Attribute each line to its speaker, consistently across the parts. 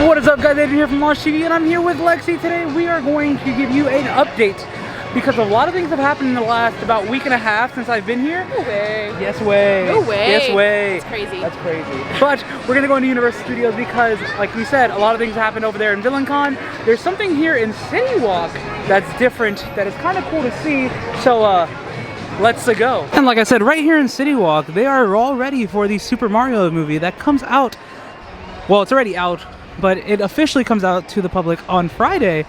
Speaker 1: What is up, guys? Adrian here from loshtv, and I'm here with Lexi. Today we are going to give you an update because a lot of things have happened in the last about week and a half since I've been here.
Speaker 2: No way.
Speaker 1: Yes way.
Speaker 2: No way.
Speaker 1: Yes way.
Speaker 2: That's crazy.
Speaker 1: That's crazy. But we're gonna go into Universal Studios because, like we said, a lot of things happened over there in VillainCon. There's something here in City Walk that's different that is kind of cool to see. So let's go. And like I said, right here in City Walk, they are all ready for the Super Mario movie that comes out. Well, it's already out, but it officially comes out to the public on Friday.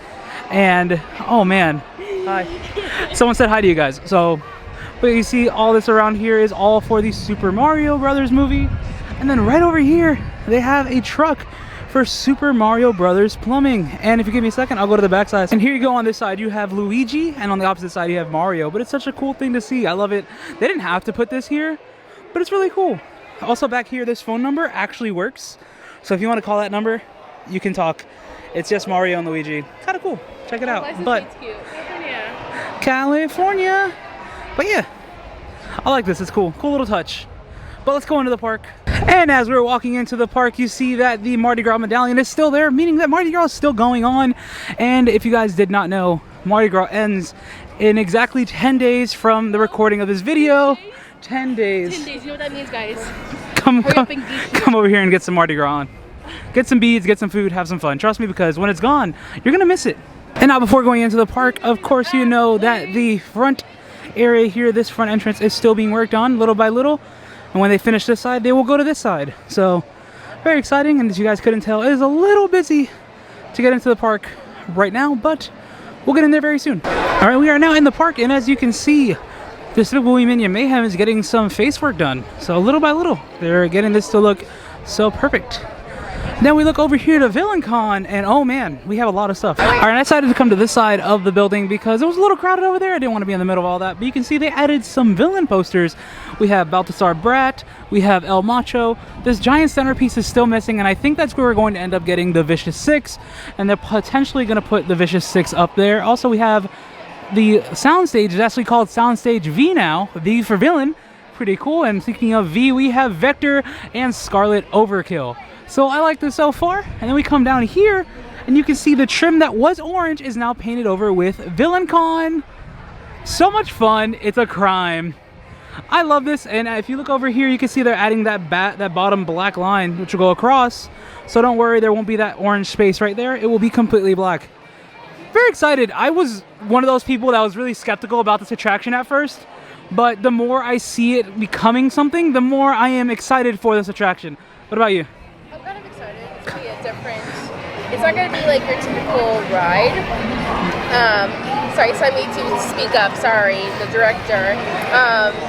Speaker 1: And oh man, hi. Someone said hi to you guys. So, but you see all this around here is all for the Super Mario Brothers movie. And then right over here, they have a truck for Super Mario Brothers plumbing. And if you give me a second, I'll go to the back side. And here you go. On this side, you have Luigi, and on the opposite side, you have Mario. But it's such a cool thing to see. I love it. They didn't have to put this here, but it's really cool. Also back here, this phone number actually works. So if you want to call that number, you can talk. It's just Mario and Luigi. Kind of cool. Check it out. But
Speaker 2: cute.
Speaker 1: California. But yeah, I like this. It's cool. Cool little touch. But let's go into the park. And as we're walking into the park, you see that the Mardi Gras medallion is still there, meaning that Mardi Gras is still going on. And if you guys did not know, Mardi Gras ends in exactly 10 days from the recording of this video. 10 days.
Speaker 2: 10 days. You know what that means, guys?
Speaker 1: Come over here and get some Mardi Gras on. Get some beads, get some food, have some fun. Trust me, because when it's gone, you're gonna miss it. And now before going into the park, of course you know that the front area here, this front entrance, is still being worked on little by little. And when they finish this side, they will go to this side. So, very exciting. And as you guys couldn't tell, it is a little busy to get into the park right now, but we'll get in there very soon. All right, we are now in the park, and as you can see, Despicable Me Minion Mayhem is getting some face work done. So little by little, they're getting this to look so perfect. Then we look over here to VillainCon, and oh man, we have a lot of stuff. All right, I decided to come to this side of the building because it was a little crowded over there. I didn't want to be in the middle of all that, but you can see they added some villain posters. We have Balthazar Brat, we have El Macho. This giant centerpiece is still missing, and I think that's where we're going to end up getting the Vicious Six, and they're potentially going to put the Vicious Six up there. Also, we have the soundstage is actually called Soundstage V now, V for villain. Pretty cool. And speaking of V, we have Vector and Scarlet Overkill. So I like this so far. And then we come down here, and you can see the trim that was orange is now painted over with VillainCon. So much fun. It's a crime. I love this. And if you look over here, you can see they're adding that bottom black line, which will go across. So don't worry, there won't be that orange space right there. It will be completely black. Very excited. I was one of those people that was really skeptical about this attraction at first, but the more I see it becoming something, the more I am excited for this attraction. What about you?
Speaker 2: I'm kind of excited. It's going to be a different... It's not going to be like your typical ride. Sorry, so I made to speak up. Sorry, the director.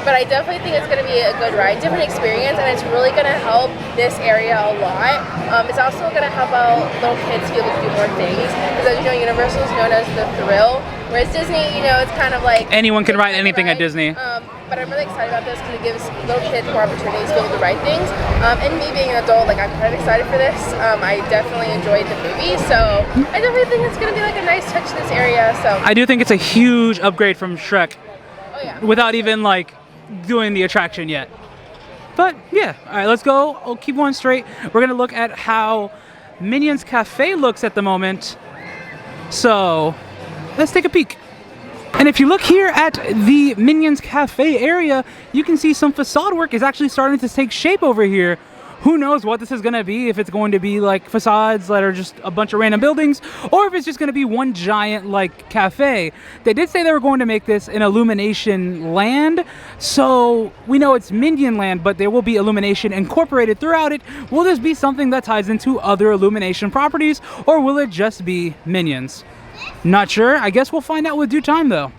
Speaker 2: But I definitely think it's going to be a good ride, different experience, and it's really going to help this area a lot. It's also going to help out little kids be able to do more things, because as you know, Universal is known as the thrill, whereas Disney, you know, it's kind of like
Speaker 1: anyone can ride anything at Disney.
Speaker 2: But I'm really excited about this because it gives little kids more opportunities to be able to ride things. And me being an adult, like, I'm kind of excited for this. I definitely enjoyed the movie, so I definitely think it's going to be like a nice touch to this area. So
Speaker 1: I do think it's a huge upgrade from Shrek.
Speaker 2: Oh yeah.
Speaker 1: Without even like doing the attraction yet. But yeah, all right, let's go. I'll keep going straight. We're gonna look at how Minion's Cafe looks at the moment. So let's take a peek. And if you look here at the Minion's Cafe area, you can see some facade work is actually starting to take shape over here. Who knows what this is going to be, if it's going to be like facades that are just a bunch of random buildings, or if it's just going to be one giant like cafe. They did say they were going to make this an illumination land, so we know it's Minion land, but there will be illumination incorporated throughout it. Will this be something that ties into other illumination properties, or will it just be Minions? Not sure. I guess we'll find out with due time though.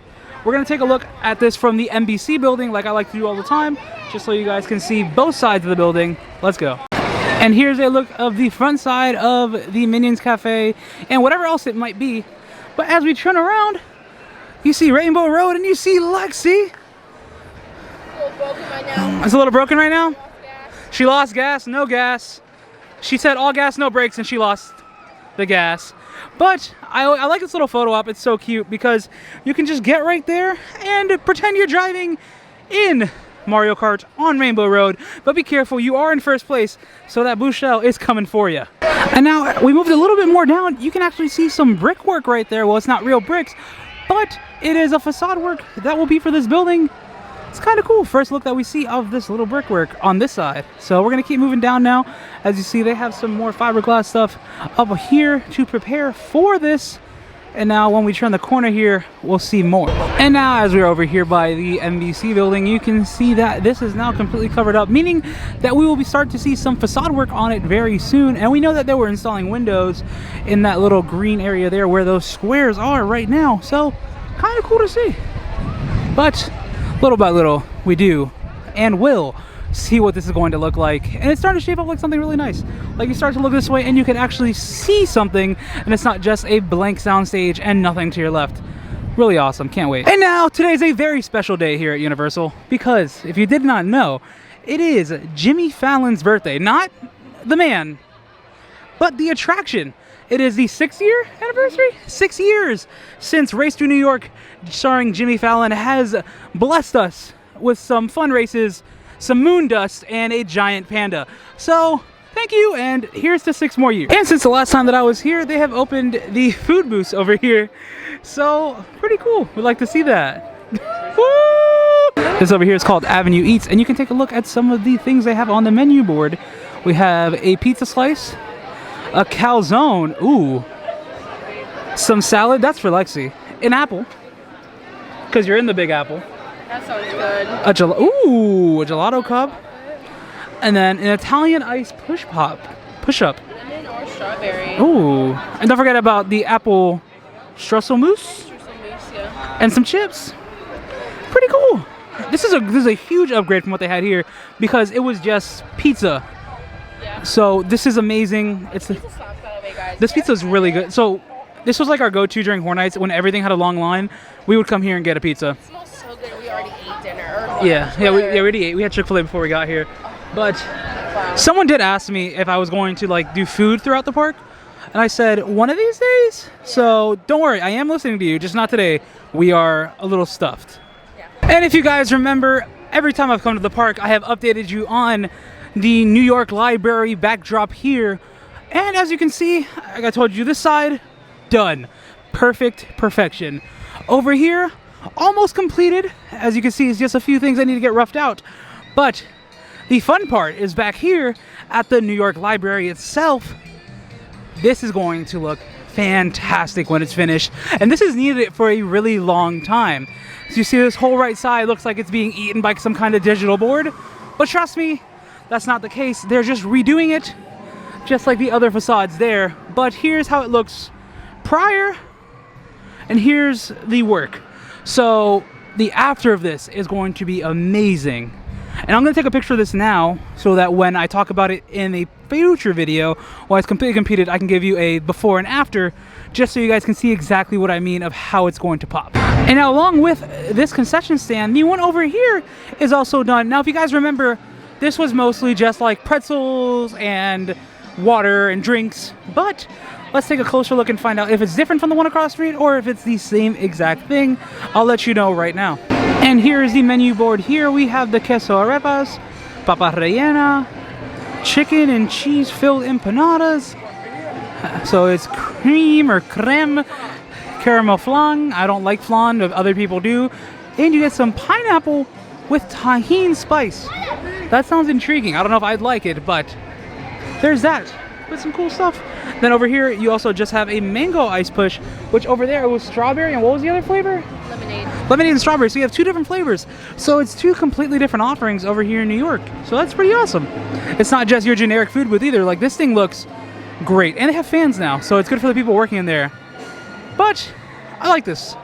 Speaker 1: We're going to take a look at this from the NBC building like I like to do all the time, just so you guys can see both sides of the building. Let's go. And here's a look of the front side of the Minions Cafe and whatever else it might be. But as we turn around, you see Rainbow Road and you see Lexi.
Speaker 2: It's a little broken right now.
Speaker 1: It's a little broken right now? She lost gas, no gas. She said all gas, no brakes, and she lost the gas. But I like this little photo op. It's so cute because you can just get right there and pretend you're driving in Mario Kart on Rainbow Road. But be careful, you are in first place, so that blue shell is coming for you. And now we moved a little bit more down. You can actually see some brickwork right there. Well, it's not real bricks, but it is a facade work that will be for this building. It's kind of cool. First look that we see of this little brickwork on this side. So we're going to keep moving down now. As you see, they have some more fiberglass stuff up here to prepare for this. And now when we turn the corner here, we'll see more. And now as we're over here by the NBC building, you can see that this is now completely covered up, meaning that we will be starting to see some facade work on it very soon. And we know that they were installing windows in that little green area there where those squares are right now. So kind of cool to see. But little by little, we do and will see what this is going to look like. And it's starting to shape up like something really nice. Like you start to look this way and you can actually see something, and it's not just a blank soundstage and nothing to your left. Really awesome, can't wait. And now today's a very special day here at Universal, because if you did not know, it is Jimmy Fallon's birthday. Not the man, but the attraction. It is the 6th-year anniversary? 6 years since Race to New York starring Jimmy Fallon has blessed us with some fun races, some moon dust, and a giant panda. So thank you, and here's to 6 more years. And since the last time that I was here, they have opened the food booths over here. So pretty cool. We'd like to see that. Woo! This over here is called Avenue Eats, and you can take a look at some of the things they have on the menu board. We have a pizza slice, a calzone, ooh, some salad, that's for Lexi, an apple, because you're in the Big Apple.
Speaker 2: That sounds good.
Speaker 1: A gelato cup, and then an Italian ice push-up.
Speaker 2: Lemon or strawberry.
Speaker 1: Ooh, and don't forget about the apple streusel mousse,
Speaker 2: Yeah.
Speaker 1: and some chips. Pretty cool. This is a huge upgrade from what they had here, because it was just pizza.
Speaker 2: Yeah.
Speaker 1: So this is amazing. It's the,
Speaker 2: Pizza slaps, by the way, guys.
Speaker 1: this pizza is really good. So this was like our go-to during Horror Nights when everything had a long line. We would come here and get a pizza.
Speaker 2: It smells so good. We already ate dinner. Or lunch,
Speaker 1: We
Speaker 2: whatever.
Speaker 1: already ate. We had Chick-fil-A before we got here. But
Speaker 2: Wow.
Speaker 1: someone did ask me if I was going to like do food throughout the park, and I said one of these days. So don't worry, I am listening to you, just not today. We are a little stuffed.
Speaker 2: Yeah.
Speaker 1: And if you guys remember, every time I've come to the park, I have updated you on the New York Library backdrop here. And as you can see, like I told you, this side, done. Perfection. Over here, almost completed. As you can see, it's just a few things I need to get roughed out. But the fun part is back here at the New York Library itself. This is going to look fantastic when it's finished. And this is needed for a really long time. So you see this whole right side looks like it's being eaten by some kind of digital board. But trust me, that's not the case. They're just redoing it, just like the other facades there. But here's how it looks prior, and here's the work. So the after of this is going to be amazing. And I'm going to take a picture of this now so that when I talk about it in a future video, while it's completely completed, I can give you a before and after, just so you guys can see exactly what I mean of how it's going to pop. And now along with this concession stand, the one over here is also done. Now if you guys remember, this was mostly just like pretzels and water and drinks, but let's take a closer look and find out if it's different from the one across the street or if it's the same exact thing. I'll let you know right now. And here is the menu board. Here we have the queso arepas, papa rellena, chicken and cheese filled empanadas. So it's cream or creme, caramel flan. I don't like flan, but other people do. And you get some pineapple with tahini spice. That sounds intriguing. I don't know if I'd like it, but there's that. With some cool stuff. Then over here, you also just have a mango ice push, which over there it was strawberry, and what was the other flavor?
Speaker 2: Lemonade.
Speaker 1: Lemonade and strawberry. So you have 2 different flavors. So it's 2 completely different offerings over here in New York. So that's pretty awesome. It's not just your generic food booth either. Like this thing looks great. And they have fans now, so it's good for the people working in there. But I like this.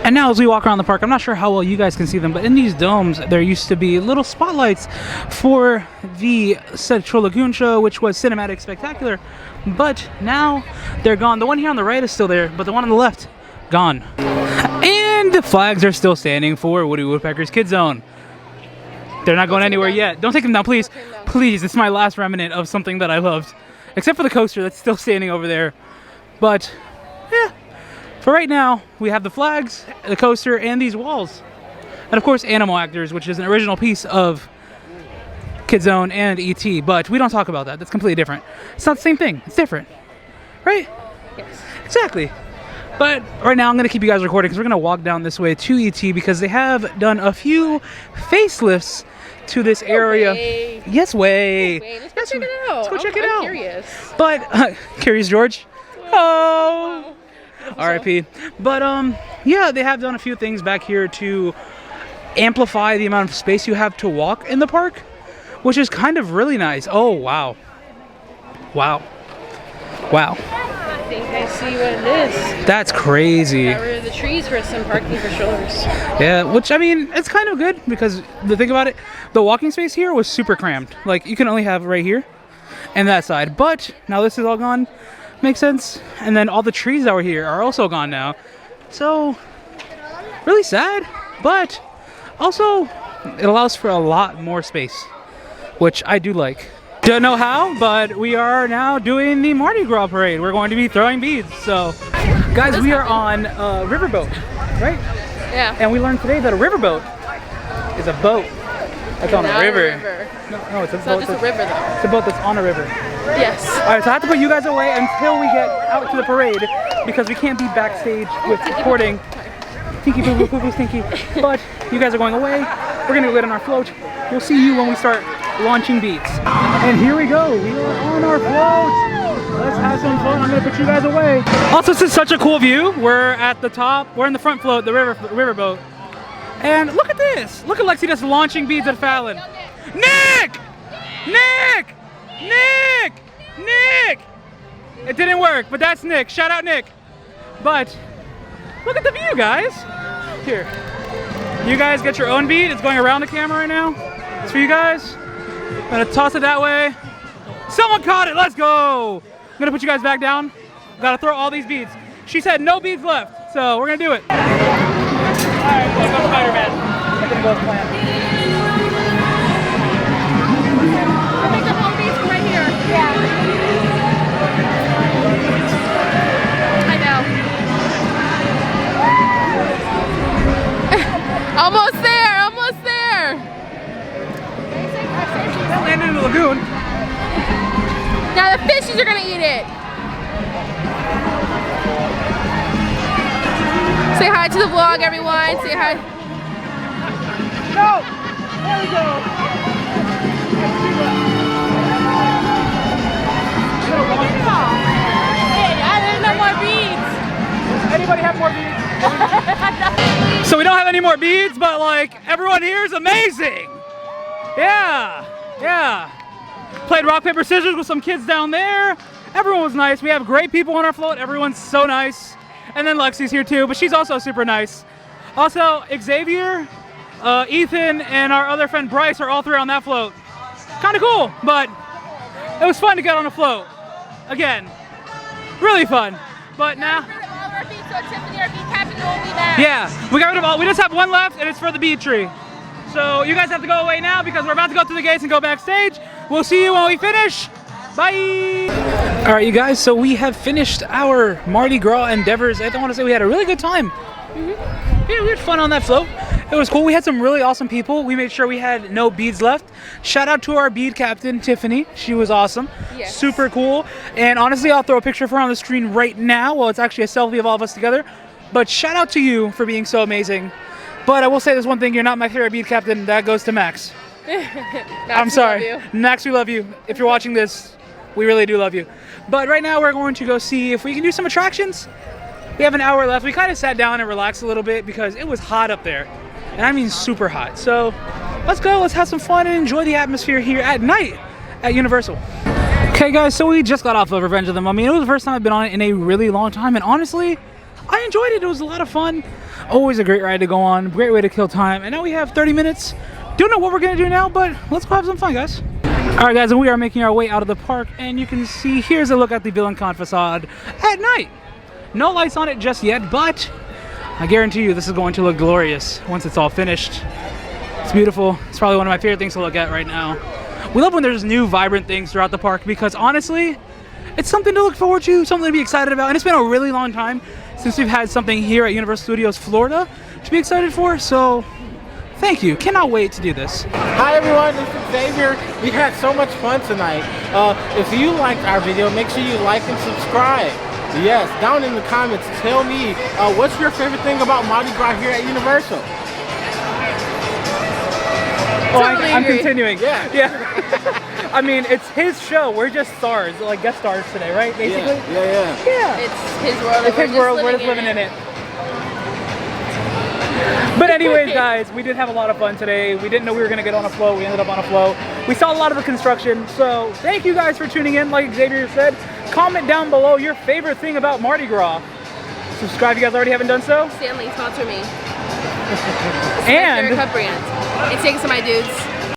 Speaker 1: And now as we walk around the park, I'm not sure how well you guys can see them, but in these domes, there used to be little spotlights for the Central Lagoon show, which was Cinematic Spectacular. But now they're gone. The one here on the right is still there, but the one on the left, gone. And the flags are still standing for Woody Woodpecker's Kid Zone. They're not going anywhere yet. Don't take them down, please. Please, it's my last remnant of something that I loved. Except for the coaster that's still standing over there. But, yeah. For right now, we have the flags, the coaster, and these walls. And of course, Animal Actors, which is an original piece of Kid Zone and E.T., but we don't talk about that. That's completely different. It's not the same thing. It's different. Right?
Speaker 2: Yes.
Speaker 1: Exactly. But right now I'm going to keep you guys recording because we're going to walk down this way to E.T. because they have done a few facelifts to this area.
Speaker 2: Way.
Speaker 1: Yes, way.
Speaker 2: Let's go check it out.
Speaker 1: Let's go check it
Speaker 2: I'm
Speaker 1: out.
Speaker 2: Curious.
Speaker 1: But, curious George? Oh! R.I.P. But, yeah, they have done a few things back here to amplify the amount of space you have to walk in the park, which is kind of really nice. Oh, wow. Wow. Wow.
Speaker 2: I think I see what it is.
Speaker 1: That's crazy.
Speaker 2: Got rid of the trees for some parking for strollers.
Speaker 1: Yeah, which, I mean, it's kind of good because the thing about it, the walking space here was super cramped. Like, you can only have right here and that side. But now this is all gone. Makes sense. And then all the trees that were here are also gone now. So, really sad. But also, it allows for a lot more space, which I do like. Don't know how, but we are now doing the Mardi Gras parade. We're going to be throwing beads. So, guys, we are on a riverboat, right?
Speaker 2: Yeah.
Speaker 1: And we learned today that a riverboat is a boat that's on a
Speaker 2: Not
Speaker 1: river. No, it's a
Speaker 2: It's
Speaker 1: boat.
Speaker 2: not just a river though.
Speaker 1: It's a boat that's on a river.
Speaker 2: Yes.
Speaker 1: All right, so I have to put you guys away until we get out to the parade because we can't be backstage with recording. Stinky boo boo boo boo stinky. But you guys are going away. We're gonna go get on our float. We'll see you when we start launching beats. And here we go. We are on our float. Let's have some fun. I'm gonna put you guys away. Also, this is such a cool view. We're at the top. We're in the front float, the riverboat. And look at this. Look at Lexi just launching beads at Fallon. Nick! Nick! Nick! Nick! It didn't work, but that's Nick. Shout out Nick. But look at the view, guys. Here. You guys get your own bead. It's going around the camera right now. It's for you guys. I'm gonna toss it that way. Someone caught it. Let's go. I'm gonna put you guys back down. Gotta throw all these beads. She said no beads left, so we're gonna do it. All right, let's go Spider-Man. I'm gonna go plan.
Speaker 2: I'll make the whole beach from right here. Yeah. I know. Almost there, almost there.
Speaker 1: That landed in the lagoon.
Speaker 2: Now the fishies are gonna eat it. Say hi to the vlog, everyone. Say hi.
Speaker 1: Go! There we go.
Speaker 2: There's no more beads.
Speaker 1: Anybody have more beads? So we don't have any more beads, but like everyone here is amazing. Yeah, yeah. Played rock, paper, scissors with some kids down there. Everyone was nice. We have great people on our float. Everyone's so nice. And then Lexi's here too, but she's also super nice. Also, Xavier, Ethan, and our other friend Bryce are all three on that float. Kind of cool, but it was fun to get on a float. Again, really fun. But now, yeah, we got rid of all. We just have one left, and it's for the bead tree. So you guys have to go away now because we're about to go through the gates and go backstage. We'll see you when we finish. Bye! All right, you guys, so we have finished our Mardi Gras endeavors. I want to say we had a really good time. Yeah, we had fun on that float. It was cool. We had some really awesome people. We made sure we had no beads left. Shout out to our bead captain, Tiffany. She was awesome.
Speaker 2: Yes.
Speaker 1: Super cool. And honestly, I'll throw a picture of her on the screen right now. Well, it's actually a selfie of all of us together. But shout out to you for being so amazing. But I will say this one thing. You're not my favorite bead captain. That goes to Max. I'm sorry. Max, we love you. If you're watching this, we really do love you. But right now we're going to go see if we can do some attractions. We have an hour left. We kind of sat down and relaxed a little bit because it was hot up there. And I mean super hot. So let's go. Let's have some fun and enjoy the atmosphere here at night at Universal. Okay guys, so we just got off of Revenge of the Mummy. It was the first time I've been on it in a really long time. And honestly, I enjoyed it. It was a lot of fun. Always a great ride to go on. Great way to kill time. And now we have 30 minutes. Don't know what we're going to do now, but let's go have some fun, guys. All right, guys, and we are making our way out of the park. And you can see, here's a look at the VillainCon facade at night. No lights on it just yet, but I guarantee you this is going to look glorious once it's all finished. It's beautiful. It's probably one of my favorite things to look at right now. We love when there's new vibrant things throughout the park because honestly, it's something to look forward to, something to be excited about. And it's been a really long time since we've had something here at Universal Studios Florida to be excited for. So Thank you. Cannot wait to do this.
Speaker 3: Hi everyone, this is Xavier. We had so much fun tonight. If you liked our video, make sure you like and subscribe. Yes, down in the comments, tell me what's your favorite thing about Mardi Gras here at Universal?
Speaker 2: Totally
Speaker 1: I'm
Speaker 2: agree.
Speaker 1: continuing.
Speaker 3: Yeah.
Speaker 1: I mean, it's his show. We're just stars, like guest stars today, right? Basically. Yeah.
Speaker 2: It's his world.
Speaker 1: It's his world. We're just living in it. But anyways, guys, we did have a lot of fun today. We didn't know we were going to get on a float. We ended up on a float. We saw a lot of the construction. So thank you guys for tuning in. Like Xavier said, comment down below your favorite thing about Mardi Gras. Subscribe if you guys already haven't done so.
Speaker 2: Stanley, sponsor me.
Speaker 1: And
Speaker 2: It's my favorite cup brand. It's thanks to my dudes.